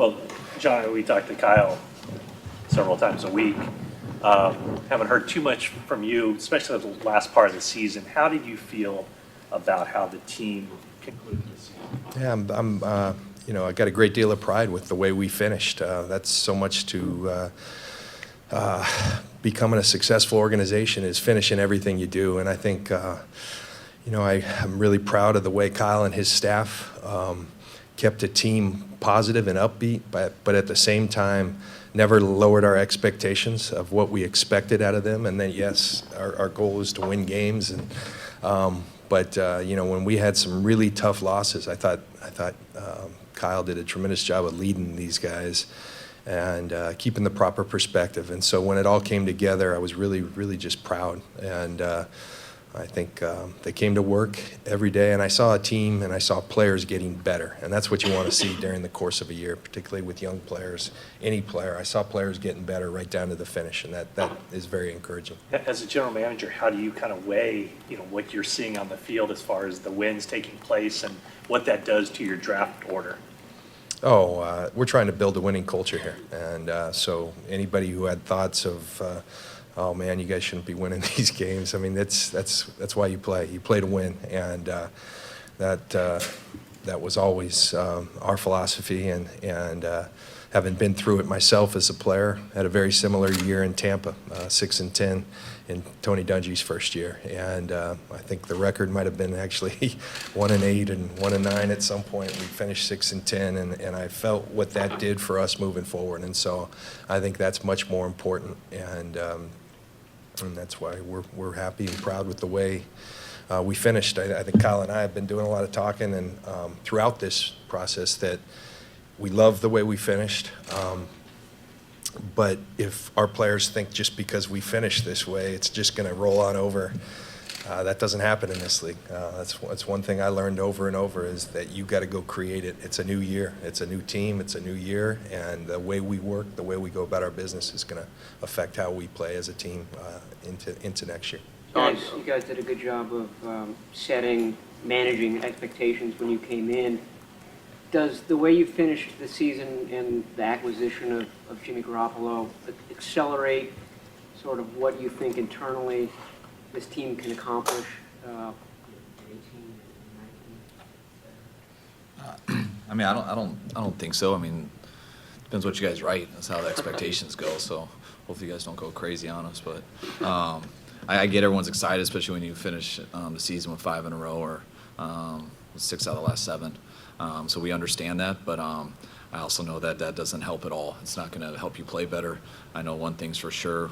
Well, John, we talked to Kyle several times a week. Haven't heard too much from you, especially the last part of the season. How did you feel about how the team concluded the season? Yeah, I got a great deal of pride with the way we finished. That's so much to becoming a successful organization is finishing everything you do. And I think, I'm really proud of the way Kyle and his staff kept the team positive and upbeat, but at the same time, never lowered our expectations of what we expected out of them. And then, yes, our goal is to win games. And when we had some really tough losses, I thought Kyle did a tremendous job of leading these guys and keeping the proper perspective. And so when it all came together, I was really, really just proud. And I think they came to work every day, and I saw a team and I saw players getting better. And that's what you want to see during the course of a year, particularly with young players, any player. I saw players getting better right down to the finish, and that is very encouraging. As a general manager, how do you kind of weigh, what you're seeing on the field as far as the wins taking place and what that does to your draft order? We're trying to build a winning culture here. And so anybody who had thoughts of, oh man, you guys shouldn't be winning these games. I mean, that's why you play. You play to win, and that was always our philosophy. And having been through it myself as a player, had a very similar year in Tampa, 6-10 in Tony Dungy's first year. And I think the record might have been actually 1-8 and 1-9 at some point. We finished 6-10, and I felt what that did for us moving forward. And so I think that's much more important. And that's why we're happy and proud with the way we finished. I think Kyle and I have been doing a lot of talking and throughout this process that we love the way we finished. But if our players think just because we finished this way, it's just going to roll on over, that doesn't happen in this league. That's one thing I learned over and over is that you got to go create it. It's a new year. It's a new team. It's a new year. And the way we work, the way we go about our business is going to affect how we play as a team into next year. You guys did a good job of managing expectations when you came in. Does the way you finished the season and the acquisition of Jimmy Garoppolo accelerate sort of what you think internally this team can accomplish in 18 and 19? I don't think so. I mean, depends what you guys write. That's how the expectations go. So hopefully you guys don't go crazy on us. But I get everyone's excited, especially when you finish the season with 5 in a row or 6 out of the last 7. So we understand that, but I also know that doesn't help at all. It's not going to help you play better. I know one thing's for sure.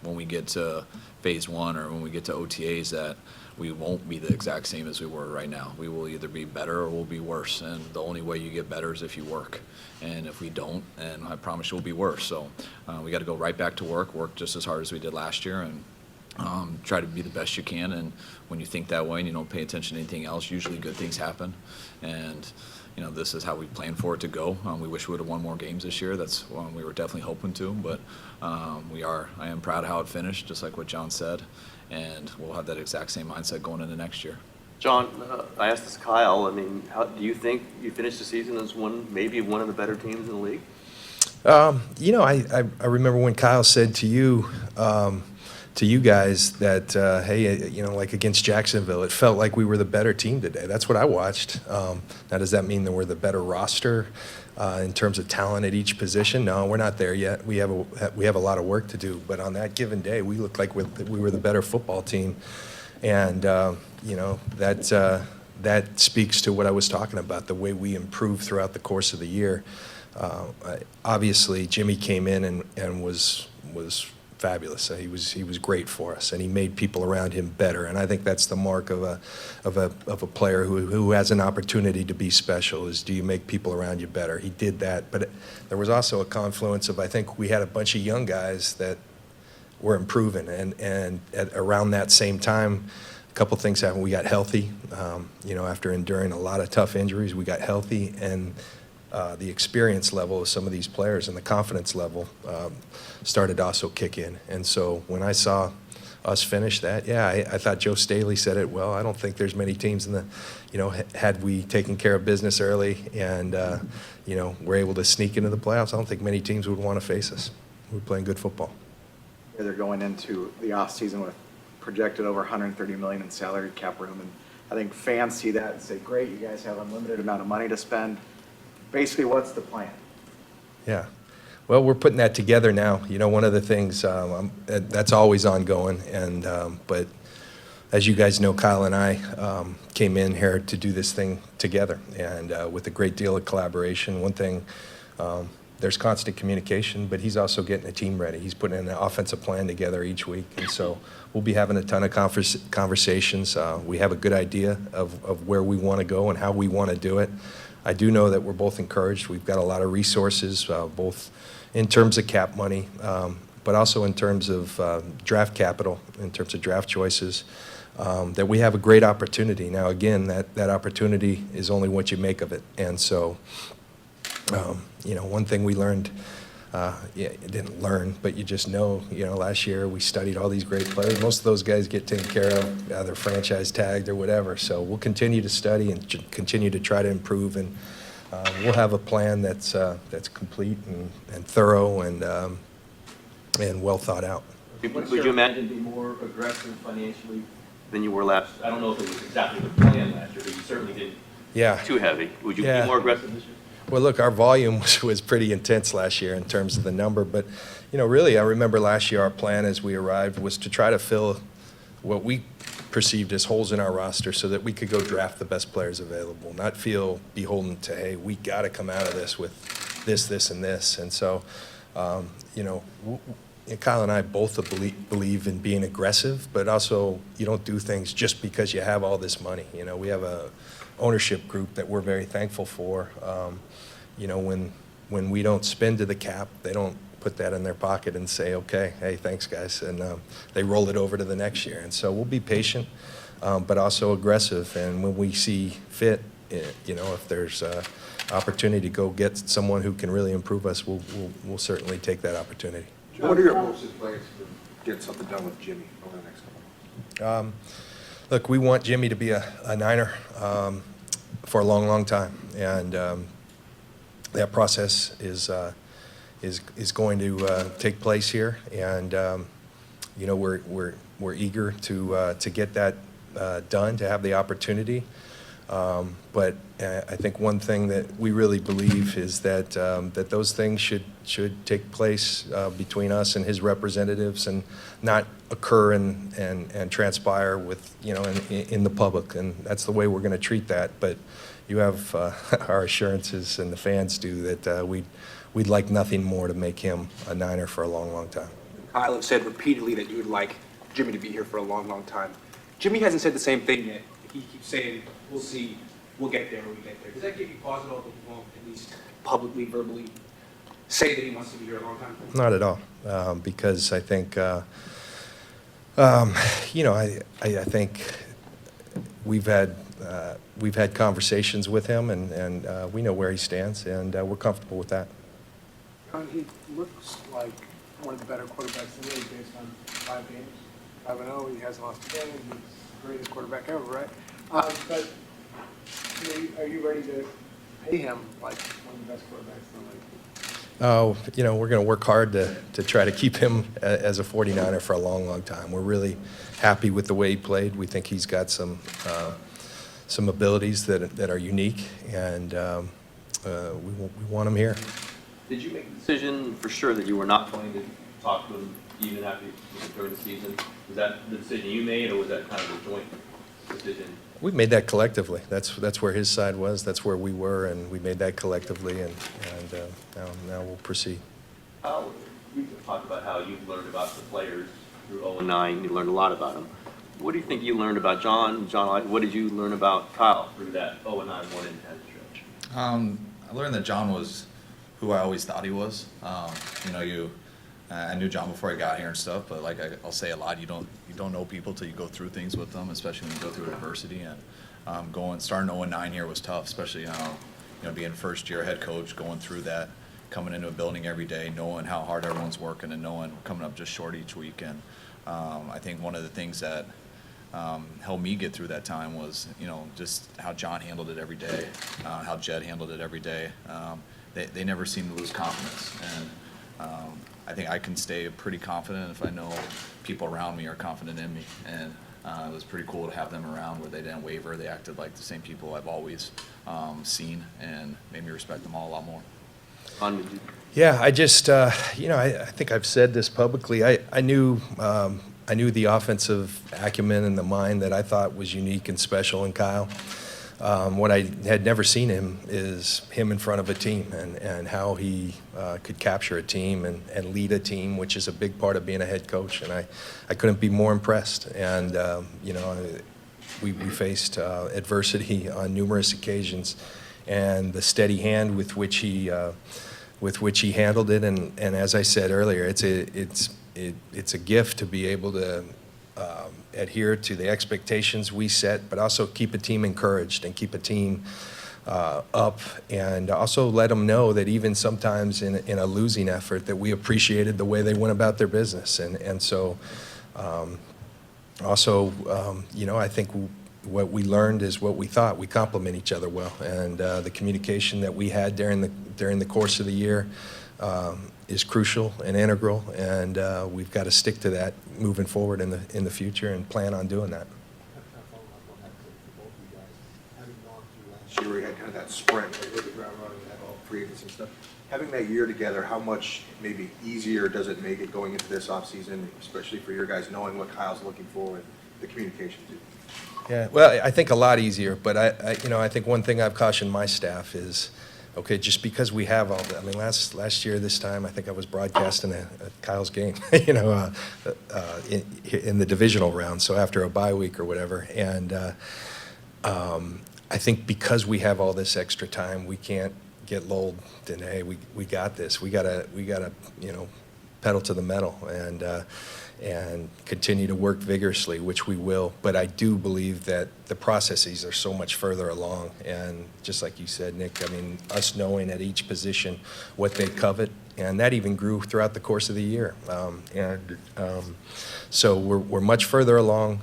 When we get to phase 1 or when we get to OTAs, that we won't be the exact same as we were right now. We will either be better or we'll be worse, and the only way you get better is if you work. And if we don't, and I promise you we'll be worse. So we got to go right back to work just as hard as we did last year, and try to be the best you can. And when you think that way and you don't pay attention to anything else, usually good things happen. And this is how we planned for it to go. We wish we would have won more games this year. That's one we were definitely hoping to, but I am proud of how it finished, just like what John said, and we'll have that exact same mindset going into next year. John, I asked this Kyle. I mean, how do you think you finished the season as maybe one of the better teams in the league? I remember when Kyle said to you guys that, hey, like against Jacksonville, it felt like we were the better team today. That's what I watched. Now, does that mean that we're the better roster in terms of talent at each position? No, we're not there yet. We have a lot of work to do. But on that given day, we looked like we were the better football team. And, that speaks to what I was talking about, the way we improved throughout the course of the year. Obviously, Jimmy came in and was fabulous. He was great for us, and he made people around him better. And I think that's the mark of a player who has an opportunity to be special. Is do you make people around you better? He did that, but there was also a confluence of I think we had a bunch of young guys that were improving, and around that same time, a couple things happened. We got healthy. After enduring a lot of tough injuries, we got healthy, and the experience level of some of these players and the confidence level started to also kick in. And so when I saw us finish that. Yeah, I thought Joe Staley said it well. I don't think there's many teams in the, had we taken care of business early and, we're able to sneak into the playoffs, I don't think many teams would want to face us. We're playing good football. They're going into the offseason with projected over $130 million in salary cap room. And I think fans see that and say, great, you guys have unlimited amount of money to spend. Basically, what's the plan? Yeah. Well, we're putting that together now. One of the things, that's always ongoing. But as you guys know, Kyle and I came in here to do this thing together, and with a great deal of collaboration. One thing, there's constant communication, but he's also getting a team ready. He's putting an offensive plan together each week, and so we'll be having a ton of conversations. We have a good idea of where we want to go and how we want to do it. I do know that we're both encouraged. We've got a lot of resources, both in terms of cap money, but also in terms of draft capital, in terms of draft choices, that we have a great opportunity. Now, again, that opportunity is only what you make of it. And so, one thing we learned, didn't learn, but you just know, last year we studied all these great players. Most of those guys get taken care of, they're franchise tagged or whatever. So we'll continue to study and continue to try to improve, and we'll have a plan that's complete and thorough and well thought out. Would you imagine be more aggressive financially than you were last? I don't know if it was exactly the plan last year, but you certainly didn't. Yeah. Too heavy. Would you Yeah. be more aggressive this year? Well, look, our volume was pretty intense last year in terms of the number, but, really, I remember last year our plan as we arrived was to try to fill what we perceived as holes in our roster so that we could go draft the best players available, not feel beholden to, hey, we got to come out of this with this, this, and this. And so, Kyle and I both believe in being aggressive, but also you don't do things just because you have all this money. We have a ownership group that we're very thankful for. When we don't spend to the cap, they don't put that in their pocket and say, okay, hey, thanks, guys, and they roll it over to the next year. And so we'll be patient, but also aggressive. And when we see fit, if there's opportunity to go get someone who can really improve us, we'll certainly take that opportunity. What are your hopes and plans to get something done with Jimmy over the next couple of months? Look, we want Jimmy to be a Niner for a long, long time, and that process is going to take place here, and we're eager to get that done, to have the opportunity. But I think one thing that we really believe is that that those things should take place between us and his representatives, and not occur and transpire with in the public. And that's the way we're going to treat that. But you have our assurances, and the fans do, that we'd like nothing more to make him a Niner for a long, long time. Kyle has said repeatedly that you would like Jimmy to be here for a long, long time. Jimmy hasn't said the same thing yet. He keeps saying, we'll see, we'll get there when we get there. Does that give you pause at all that he won't at least publicly, verbally say that he wants to be here a long time? Not at all, because I think, I think we've had conversations with him, and we know where he stands, and we're comfortable with that. He looks like one of the better quarterbacks in the league based on 5 games. 5-0, he hasn't lost a game. He's the greatest quarterback ever, right? But are you ready to pay him like one of the best quarterbacks in the league? We're going to work hard to try to keep him as a 49er for a long, long time. We're really happy with the way he played. We think he's got some abilities that are unique, and we want him here. Did you make a decision for sure that you were not going to talk to him even after during the season? Was that the decision you made, or was that kind of a joint decision? We made that collectively. That's where his side was. That's where we were, and we made that collectively, and now we'll proceed. You talked about how you've learned about the players through 0-9. You learned a lot about them. What do you think you learned about John? John, what did you learn about Kyle through that 0-9, 1-10 stretch? I learned that John was who I always thought he was. I knew John before I got here and stuff, but like I'll say a lot, you don't know people till you go through things with them, especially when you go through adversity. And starting 0-9 here was tough, especially being first year head coach, going through that, coming into a building every day, knowing how hard everyone's working, and knowing coming up just short each week. And I think one of the things that helped me get through that time was, just how John handled it every day, how Jed handled it every day. They never seemed to lose confidence. And I think I can stay pretty confident if I know people around me are confident in me. And it was pretty cool to have them around where they didn't waver. They acted like the same people I've always seen, and made me respect them all a lot more. Yeah, I just, I think I've said this publicly. I knew the offensive acumen and the mind that I thought was unique and special in Kyle. What I had never seen him is him in front of a team, and how he could capture a team and lead a team, which is a big part of being a head coach. And I couldn't be more impressed. And, we faced adversity on numerous occasions, and the steady hand with which he handled it. And as I said earlier, it's a gift to be able to adhere to the expectations we set, but also keep a team encouraged and keep a team up, and also let them know that even sometimes in a losing effort, that we appreciated the way they went about their business. And so I think what we learned is what we thought. We complement each other well, and the communication that we had during the course of the year is crucial and integral, and we've got to stick to that moving forward in the future, and plan on doing that. Last year we had kind of that sprint, like hit the ground running, had all three of us and stuff. Having that year together, how much maybe easier does it make it going into this offseason, especially for your guys, knowing what Kyle's looking for and the communication too? Yeah, well, I think a lot easier, but I think one thing I've cautioned my staff is, okay, just because we have all that. I mean, last year this time, I think I was broadcasting a Kyle's game, in the divisional round, so after a bye week or whatever. And I think because we have all this extra time, we can't get lulled in, hey, we got this. We gotta pedal to the metal and continue to work vigorously, which we will. But I do believe that the processes are so much further along. And just like you said, Nick, I mean, us knowing at each position what they covet, and that even grew throughout the course of the year. So we're much further along,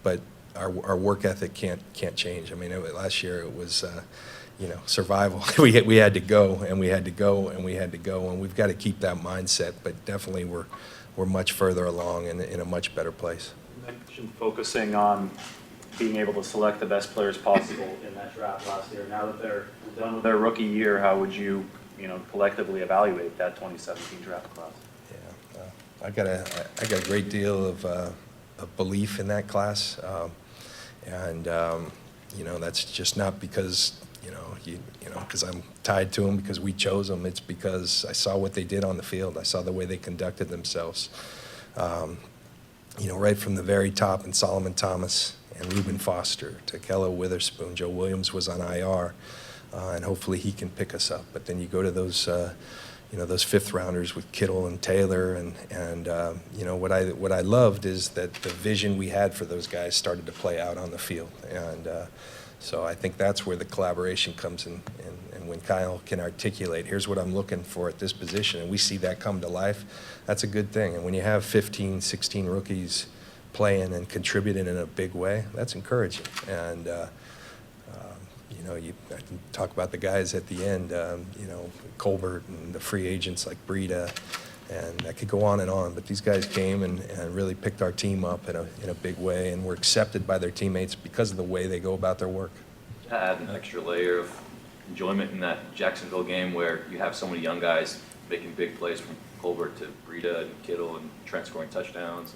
but our work ethic can't change. I mean, last year it was survival. we had to go, and we had to go, and we had to go, and we've got to keep that mindset. But definitely we're much further along and in a much better place. You mentioned focusing on being able to select the best players possible in that draft last year. Now that they're done with their rookie year, how would you, collectively evaluate that 2017 draft class? Yeah, I got a great deal of belief in that class, and that's just not because because I'm tied to them, because we chose them. It's because I saw what they did on the field. I saw the way they conducted themselves. Right from the very top, and Solomon Thomas and Reuben Foster to Kello Witherspoon. Joe Williams was on IR, and hopefully he can pick us up. But then you go to those, those fifth rounders with Kittle and Taylor, and what I loved is that the vision we had for those guys started to play out on the field. And so I think that's where the collaboration comes in, and when Kyle can articulate, here's what I'm looking for at this position, and we see that come to life, that's a good thing. And when you have 15, 16 rookies playing and contributing in a big way, that's encouraging. And, I can talk about the guys at the end, Colbert and the free agents like Breida, and I could go on, but these guys came and really picked our team up in a big way, and were accepted by their teammates because of the way they go about their work. Add an extra layer of enjoyment in that Jacksonville game where you have so many young guys making big plays, from Colbert to Breida and Kittle, and Trent scoring touchdowns.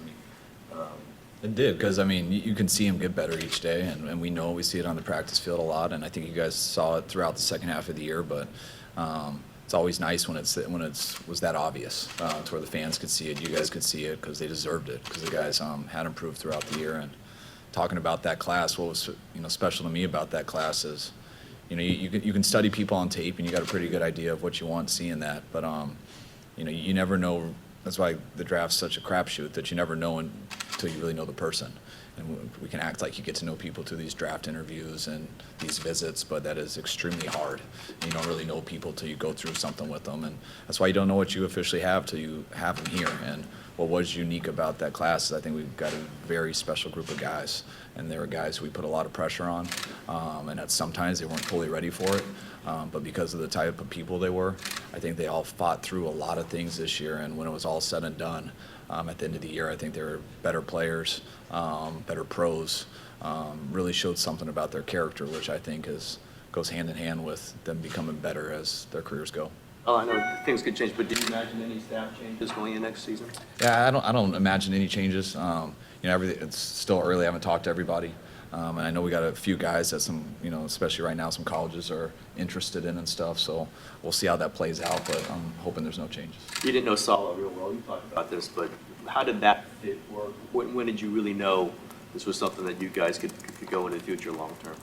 It did, because, you can see him get better each day, and we see it on the practice field a lot, and I think you guys saw it throughout the second half of the year, but it's always nice when it was that obvious, to where the fans could see it, you guys could see it, because they deserved it, because the guys had improved throughout the year. And talking about that class, what was special to me about that class is, you can study people on tape, and you got a pretty good idea of what you want seeing that, but you never know. That's why the draft's such a crapshoot, that you never know until you really know the person. And we can act like you get to know people through these draft interviews and these visits, but that is extremely hard. And you don't really know people till you go through something with them, and that's why you don't know what you officially have till you have them here. And what was unique about that class is I think we've got a very special group of guys, and they were guys we put a lot of pressure on, and that sometimes they weren't fully ready for it. But because of the type of people they were, I think they all fought through a lot of things this year, and when it was all said and done, at the end of the year, I think they were better players, better pros, really showed something about their character, which I think goes hand in hand with them becoming better as their careers go. Oh, I know things could change, but did you imagine any staff changes going in next season? Yeah, I don't imagine any changes. Everything, it's still early. I haven't talked to everybody. And I know we got a few guys that especially right now, some colleges are interested in and stuff. So we'll see how that plays out, but I'm hoping there's no changes. You didn't know Sala real well. You talked about this, but how did that fit work? When did you really know this was something that you guys could go in the future long term?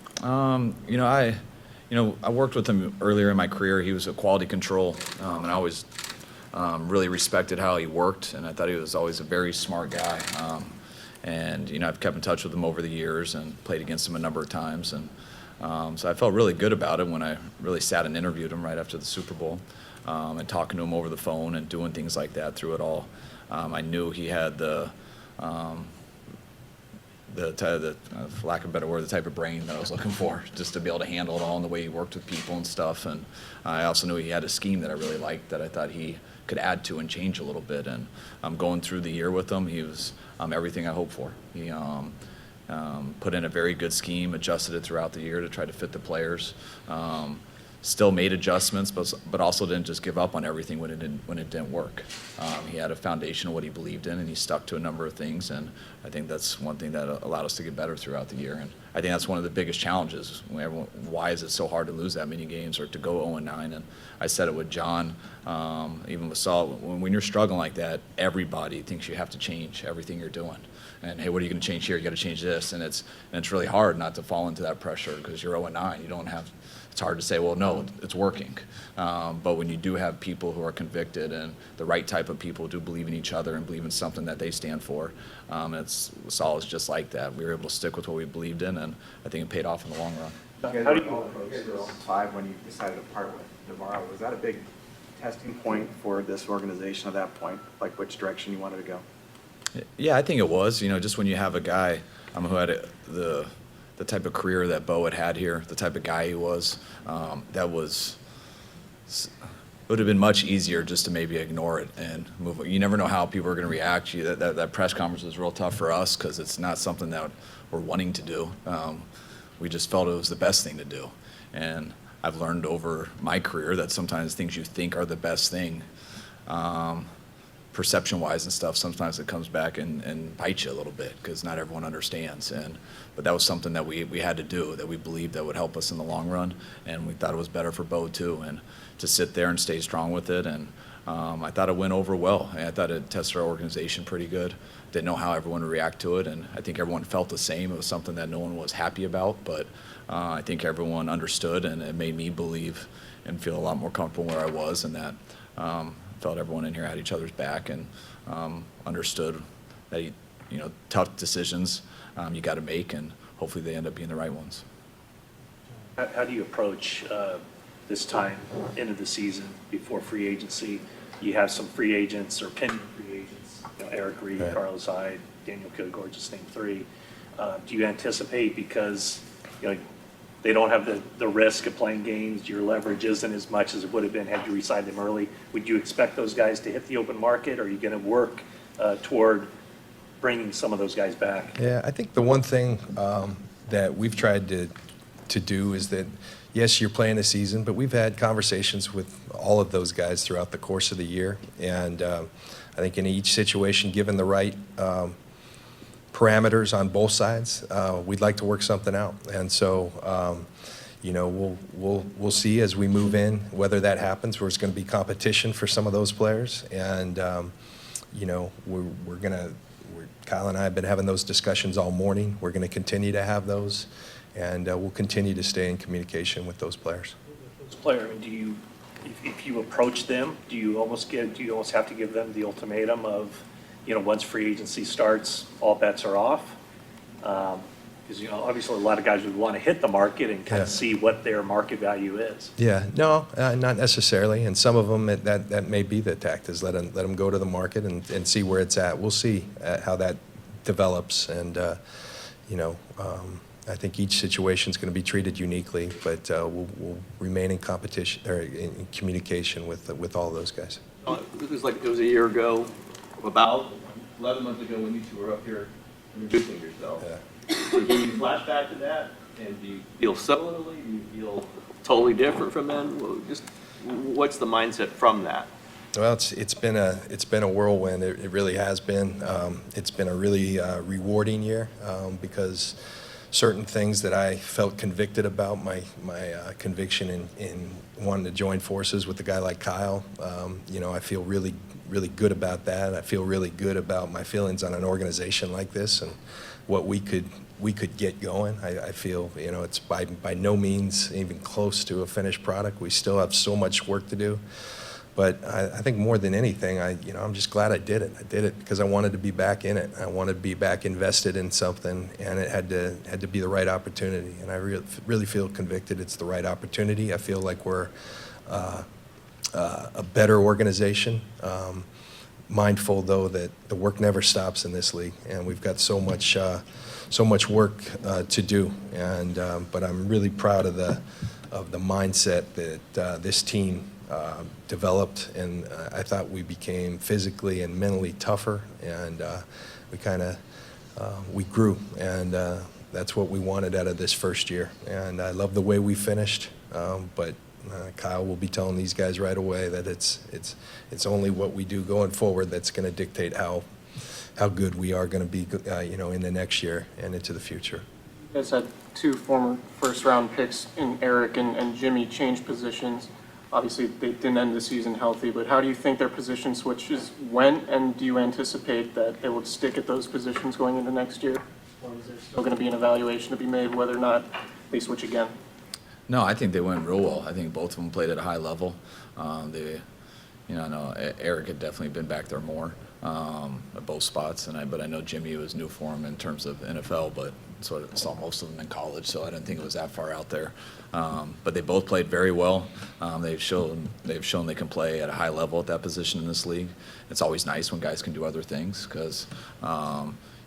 I worked with him earlier in my career. He was a quality control, and I always really respected how he worked, and I thought he was always a very smart guy. I've kept in touch with him over the years and played against him a number of times, and so I felt really good about him when I really sat and interviewed him right after the Super Bowl, and talking to him over the phone and doing things like that through it all. I knew he had for lack of a better word, the type of brain that I was looking for, just to be able to handle it all and the way he worked with people and stuff. And I also knew he had a scheme that I really liked that I thought he could add to and change a little bit. And going through the year with him, he was everything I hoped for. He put in a very good scheme, adjusted it throughout the year to try to fit the players. Still made adjustments, but also didn't just give up on everything when it didn't work. He had a foundation of what he believed in, and he stuck to a number of things, and I think that's one thing that allowed us to get better throughout the year. And I think that's one of the biggest challenges. Why is it so hard to lose that many games or to go 0-9? And I said it with John, even with Saul, when you're struggling like that, everybody thinks you have to change everything you're doing. And hey, what are you going to change here? You got to change this, and it's really hard not to fall into that pressure because you're 0-9. You don't have. It's hard to say, well, no, it's working. But when you do have people who are convicted and the right type of people do believe in each other and believe in something that they stand for, Saul is just like that. We were able to stick with what we believed in, and I think it paid off in the long run. You guys were 0-5 when you decided to part with Navarro. Was that a big testing point for this organization at that point, like which direction you wanted to go? Yeah, I think it was. Just when you have a guy who had the type of career that Bo had here, the type of guy he was, it would have been much easier just to maybe ignore it and move on. You never know how people are going to react. That press conference was real tough for us because it's not something that we're wanting to do. We just felt it was the best thing to do. And I've learned over my career that sometimes things you think are the best thing, perception-wise and stuff, sometimes it comes back and bites you a little bit because not everyone understands. But that was something that we had to do, that we believed that would help us in the long run, and we thought it was better for Bo too. And to sit there and stay strong with it, and I thought it went over well. I thought it tested our organization pretty good. Didn't know how everyone would react to it, and I think everyone felt the same. It was something that no one was happy about, but I think everyone understood, and it made me believe and feel a lot more comfortable where I was, and that felt everyone in here had each other's back and understood that tough decisions you got to make, and hopefully they end up being the right ones. How do you approach this time into the season before free agency? You have some free agents or pending free agents, Eric Reed, Right. Carlos Hyde, Daniel Kilgore, just named three. Do you anticipate, because they don't have the risk of playing games, your leverage isn't as much as it would have been had you re-signed them early, would you expect those guys to hit the open market, or are you going to work toward bringing some of those guys back? Yeah, I think the one thing that we've tried to do is that, yes, you're playing a season, but we've had conversations with all of those guys throughout the course of the year. And I think in each situation, given the right parameters on both sides, we'd like to work something out. And so, we'll see as we move in whether that happens, where it's going to be competition for some of those players. And, Kyle and I have been having those discussions all morning. We're going to continue to have those, and we'll continue to stay in communication with those players. Those players, do you, if you approach them, do you almost have to give them the ultimatum of, once free agency starts, all bets are off? Because, obviously a lot of guys would want to hit the market and kind Yeah. of see what their market value is. Yeah, no, not necessarily. And some of them, that may be the tact, is let them go to the market and see where it's at. We'll see how that develops. And, I think each situation is going to be treated uniquely, but we'll remain in competition or in communication with all those guys. It was a year ago, about 11 months ago, when you two were up here introducing yourself. Yeah. Can you flash back to that? And do you feel similarly? Do you feel totally different from then? Well, just what's the mindset from that? Well, it's been a whirlwind. It really has been. It's been a really rewarding year because certain things that I felt convicted about, my conviction in wanting to join forces with a guy like Kyle, I feel really good about that. I feel really good about my feelings on an organization like this and what we could get going. I feel it's by no means even close to a finished product. We still have so much work to do. But I think more than anything, I'm just glad I did it. I did it because I wanted to be back in it. I wanted to be back invested in something, and it had to be the right opportunity. And I really feel convicted it's the right opportunity. I feel like we're a better organization. Mindful though that the work never stops in this league, and we've got so much work to do. And but I'm really proud of the mindset that this team developed, and I thought we became physically and mentally tougher, and we grew, and that's what we wanted out of this first year. And I love the way we finished, but Kyle will be telling these guys right away that it's only what we do going forward that's going to dictate how good we are going to be, in the next year and into the future. You guys had two former first-round picks in Eric and Jimmy change positions. Obviously, they didn't end the season healthy, but how do you think their position switches went, and do you anticipate that they would stick at those positions going into next year? Or is there still going to be an evaluation to be made whether or not they switch again? No, I think they went real well. I think both of them played at a high level. I know Eric had definitely been back there more at both spots, but I know Jimmy was new for him in terms of NFL, but sort of saw most of them in college, so I didn't think it was that far out there. But they both played very well. They've shown they can play at a high level at that position in this league. It's always nice when guys can do other things because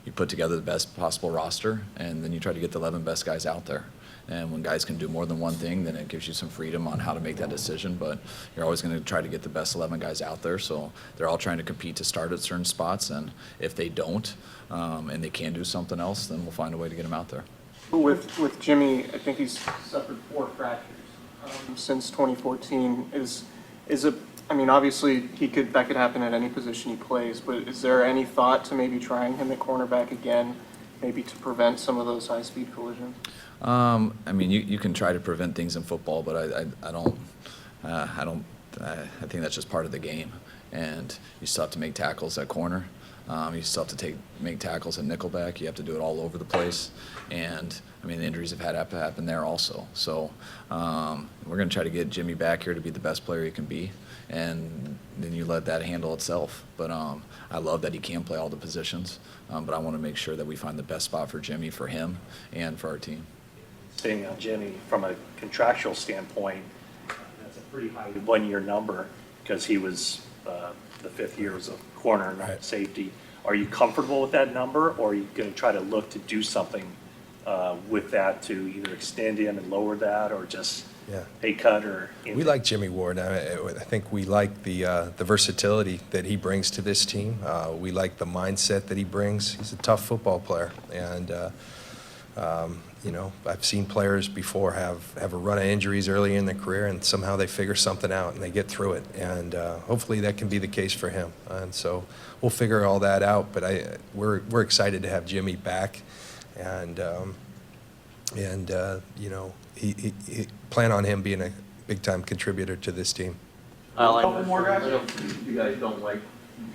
you put together the best possible roster, and then you try to get the 11 best guys out there. And when guys can do more than one thing, then it gives you some freedom on how to make that decision. But you're always going to try to get the best 11 guys out there. So they're all trying to compete to start at certain spots. And if they don't, and they can do something else, then we'll find a way to get them out there. With Jimmy, I think he's suffered 4 fractures since 2014. Obviously that could happen at any position he plays. But is there any thought to maybe trying him at cornerback again, maybe to prevent some of those high-speed collisions? You can try to prevent things in football, but I think that's just part of the game. And you still have to make tackles at corner. You still have to make tackles at nickelback. You have to do it all over the place. And the injuries have had to happen there also. So we're going to try to get Jimmy back here to be the best player he can be, and then you let that handle itself. But I love that he can play all the positions. But I want to make sure that we find the best spot for Jimmy, for him, and for our team. Staying on Jimmy, from a contractual standpoint, that's a pretty high one-year number because he was the 5th year as a corner, not safety. Are you comfortable with that number, or are you going to try to look to do something with that to either extend him and lower that, or just pay cut? Or anything? We like Jimmy Ward. I think we like the versatility that he brings to this team. We like the mindset that he brings. He's a tough football player, and I've seen players before have a run of injuries early in their career, and somehow they figure something out and they get through it. And hopefully that can be the case for him. And so we'll figure all that out. But we're excited to have Jimmy back, and he plan on him being a big-time contributor to this team. I know you guys don't like,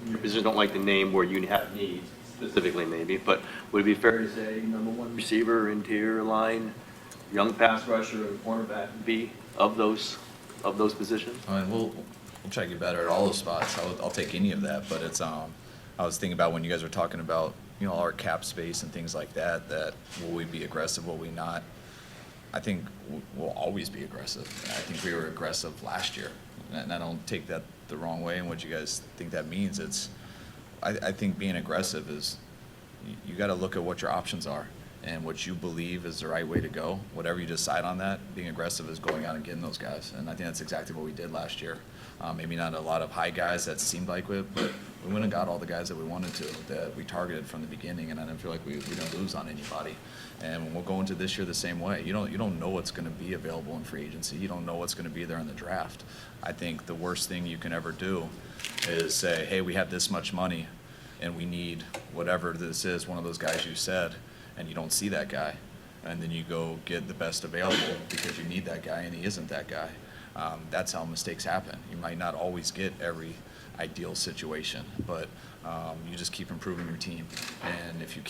your position don't like the name where you have needs specifically maybe, but would it be fair to say number 1 receiver, interior line, young pass rusher, and cornerback be of those positions? We'll try to get better at all those spots. I'll take any of that, but it's I was thinking about when you guys were talking about our cap space and things like that, that will we be aggressive, will we not? I think we'll always be aggressive. I think we were aggressive last year, and I don't take that the wrong way. And what you guys think that means, I think being aggressive is you got to look at what your options are and what you believe is the right way to go. Whatever you decide on that, being aggressive is going out and getting those guys. And I think that's exactly what we did last year. Maybe not a lot of high guys that seemed like it, but we went and got all the guys that we wanted to, that we targeted from the beginning, and I didn't feel like we didn't lose on anybody. And we'll go into this year the same way. You don't know what's going to be available in free agency. You don't know what's going to be there in the draft. I think the worst thing you can ever do is say, hey, we have this much money, and we need whatever this is, one of those guys you said, and you don't see that guy, and then you go get the best available because you need that guy and he isn't that guy. That's how mistakes happen. You might not always get every ideal situation, but you just keep improving your team. And if you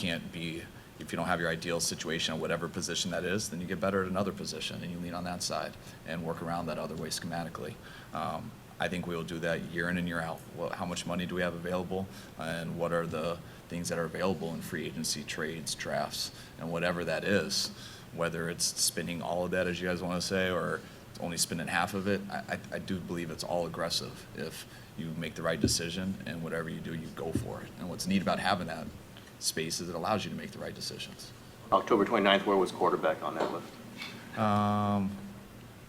don't have your ideal situation at whatever position that is, then you get better at another position and you lean on that side and work around that other way schematically. I think we will do that year in and year out. How much money do we have available, and what are the things that are available in free agency, trades, drafts, and whatever that is, whether it's spending all of that, as you guys want to say, or only spending half of it. I do believe it's all aggressive if you make the right decision, and whatever you do, you go for it. And what's neat about having that space is it allows you to make the right decisions. October 29th, where was quarterback on that list?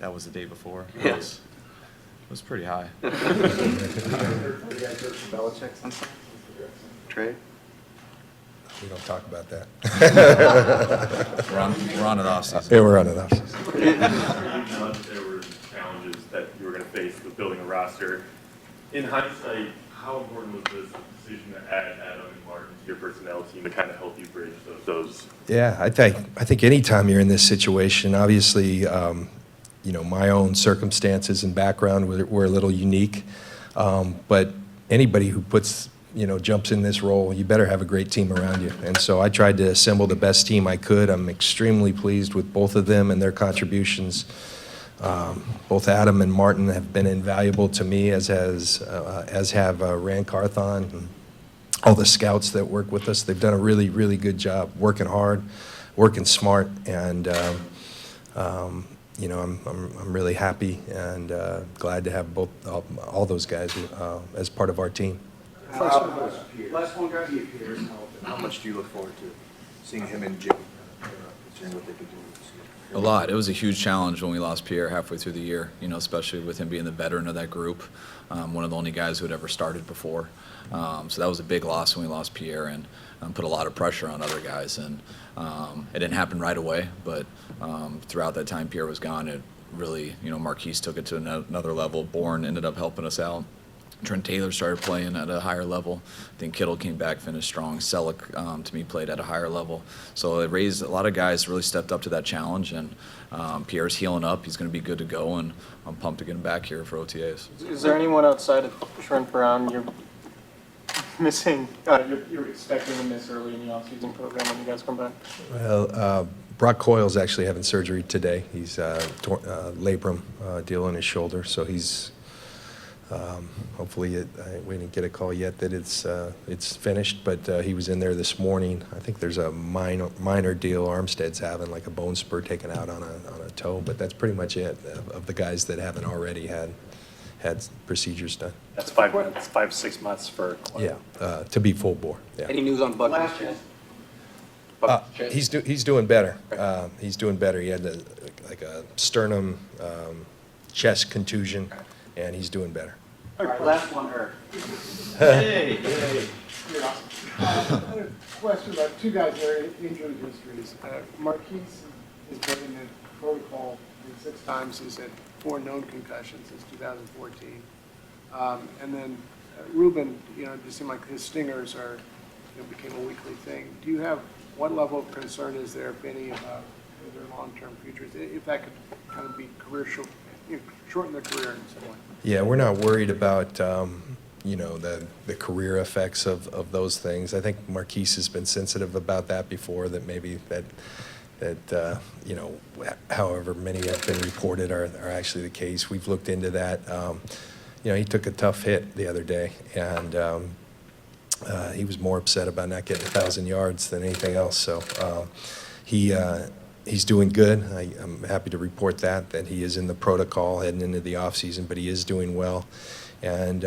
That was the day before. Yes. It was pretty high. You guys heard from Belichick since then? Trade? We don't talk about that. We're on it off season. Yeah, we're on it off season. You know that there were challenges that you were going to face with building a roster. In hindsight, how important was this decision to add Adam and Martin to your personnel team to kind of help you bridge those? Yeah, I think anytime you're in this situation, obviously, my own circumstances and background were a little unique, but anybody who jumps in this role, you better have a great team around you. And so I tried to assemble the best team I could. I'm extremely pleased with both of them and their contributions. Both Adam and Martin have been invaluable to me, as have Rand Carthon and all the scouts that work with us. They've done a really, really good job working hard, working smart, and I'm really happy and glad to have all those guys as part of our team. Last one, guys. How much do you look forward to seeing him and Jimmy, seeing what they can do? A lot. It was a huge challenge when we lost Pierre halfway through the year, especially with him being the veteran of that group, one of the only guys who had ever started before. So that was a big loss when we lost Pierre, and put a lot of pressure on other guys. And it didn't happen right away, but throughout that time Pierre was gone, it really, Marquise took it to another level. Bourne ended up helping us out. Trent Taylor started playing at a higher level. I think Kittle came back, finished strong. Selleck, to me, played at a higher level. So it raised a lot of guys really stepped up to that challenge, and Pierre's healing up. He's going to be good to go, and I'm pumped to get him back here for OTAs. Is there anyone outside of Trent Brown you're missing, you're expecting to miss early in the offseason program when you guys come back? Well, Brock Coyle's actually having surgery today. He's labrum deal in his shoulder, so he's hopefully we didn't get a call yet that it's finished, but he was in there this morning. I think there's a minor deal Armstead's having, like a bone spur taken out on a toe, but that's pretty much it of the guys that haven't already had procedures done. That's 5-6 months for. Yeah, to be full bore. Yeah. Any news on Bud? He's doing better. He's doing better. He had a sternum chest contusion, and he's doing better. All right, last one, Eric. Hey. You're awesome. I had a question about two guys that are injury histories. Marquise has been in the protocol 6 times. He's had 4 known concussions since 2014. And then Ruben, it just seemed like his stingers became a weekly thing. Do you have, what level of concern is there, if any, about their long-term futures, if that could kind of be shorten their career in some way? Yeah, we're not worried about the career effects of those things. I think Marquise has been sensitive about that before, that maybe that however many have been reported are actually the case. We've looked into that. He took a tough hit the other day, and He was more upset about not getting 1,000 yards than anything else. So he's doing good. I'm happy to report that he is in the protocol heading into the offseason, but he is doing well. And,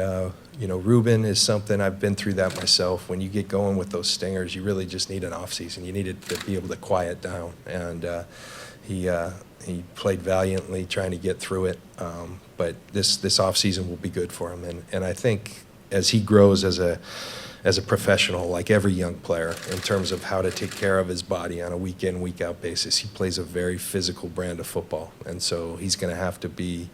Ruben is something, I've been through that myself. When you get going with those stingers, you really just need an offseason. You need it to be able to quiet down. And he played valiantly trying to get through it. But this offseason will be good for him. And I think as he grows as a professional, like every young player, in terms of how to take care of his body on a week-in, week-out basis, he plays a very physical brand of football. And so he's going to have to be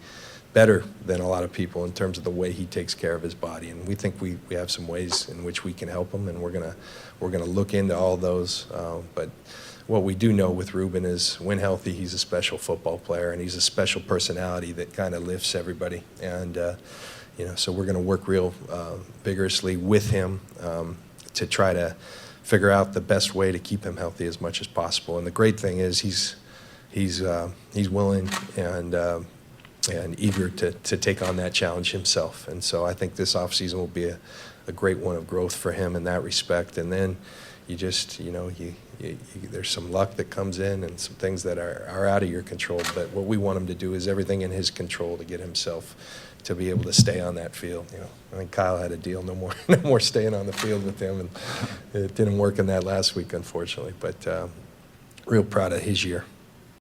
better than a lot of people in terms of the way he takes care of his body. And we think we have some ways in which we can help him, and we're gonna look into all those. But what we do know with Ruben is when healthy, he's a special football player, and he's a special personality that kind of lifts everybody. And so we're going to work real vigorously with him to try to figure out the best way to keep him healthy as much as possible. And the great thing is he's willing and eager to take on that challenge himself. And so I think this offseason will be a great one of growth for him in that respect. And then you just, there's some luck that comes in and some things that are out of your control. But what we want him to do is everything in his control to get himself to be able to stay on that field. I think Kyle had a deal, no more staying on the field with him, and it didn't work in that last week, unfortunately. But real proud of his year.